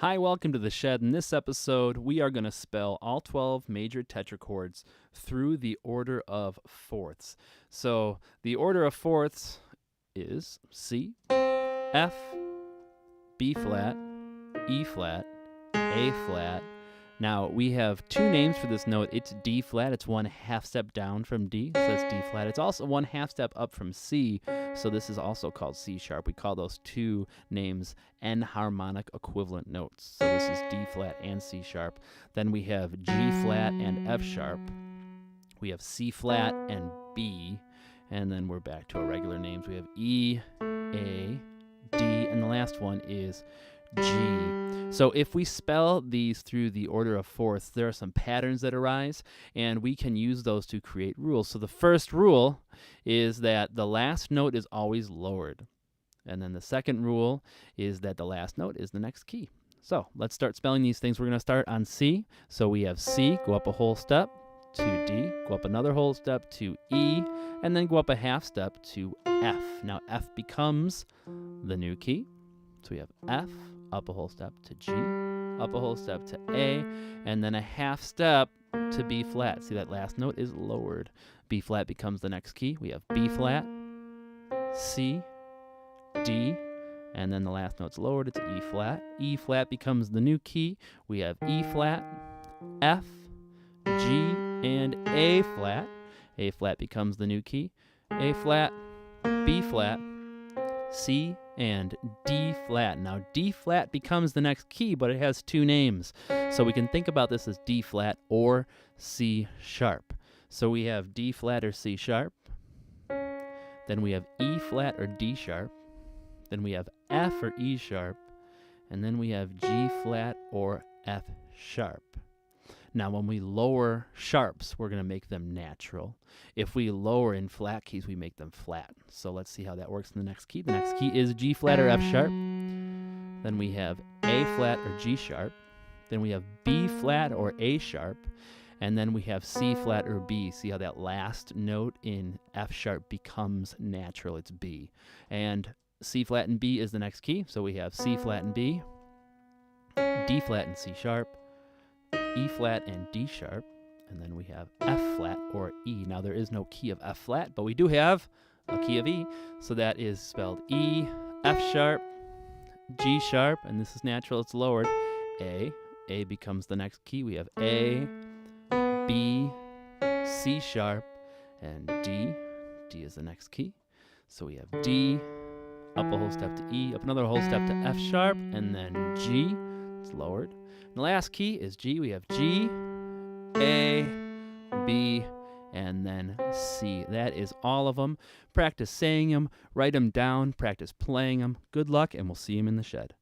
Hi, welcome to the Shed. In this episode, we are going to spell all 12 major tetrachords through the order of fourths. So the order of fourths is C, F, B flat, E flat, A flat. Now we have two names for this note. It's D flat. It's one half step down from D, so that's D flat. It's also one half step up from C, so this is also called C sharp. We call those two names enharmonic equivalent notes. So this is D flat and C sharp. Then we have G flat and F sharp. We have C flat and B, and then we're back to our regular names. We have E, A, D, and the last one is G. So if we spell these through the order of fourths, there are some patterns that arise, and we can use those to create rules. So the first rule is that the last note is always lowered. And then the second rule is that the last note is the next key. So let's start spelling these things. We're going to start on C. So we have C, go up a whole step to D, go up another whole step to E, and then go up a half step to F. Now F becomes the new key. So we have F, up a whole step to G, up a whole step to A, and then a half step to B flat. See, that last note is lowered. B flat becomes the next key. We have B flat, C, D, and then the last note's lowered. It's E flat. E flat becomes the new key. We have E flat, F, G, and A flat. A flat becomes the new key. A flat, B flat, C, and D flat. Now D flat becomes the next key, but it has two names. So we can think about this as D flat or C sharp. So we have D flat or C sharp. Then we have E flat or D sharp. Then we have F or E sharp. And then we have G flat or F sharp. Now, when we lower sharps, we're going to make them natural. If we lower in flat keys, we make them flat. So let's see how that works in the next key. The next key is G flat or F sharp. Then we have A flat or G sharp. Then we have B flat or A sharp. And then we have C flat or B. See how that last note in F sharp becomes natural. It's B. And C flat and B is the next key. So we have C flat and B, D flat and C sharp, E flat and D sharp, and then we have F flat or E. Now there is no key of F flat, but we do have a key of E, so that is spelled E, F sharp, G sharp, and this is natural, it's lowered, A. A becomes the next key. We have A, B, C sharp, and D. D is the next key. So we have D, up a whole step to E, up another whole step to F sharp, and then G, it's lowered. The last key is G. We have G, A, B, and then C. That is all of them. Practice saying them, write them down, practice playing them. Good luck, and we'll see you in the shed.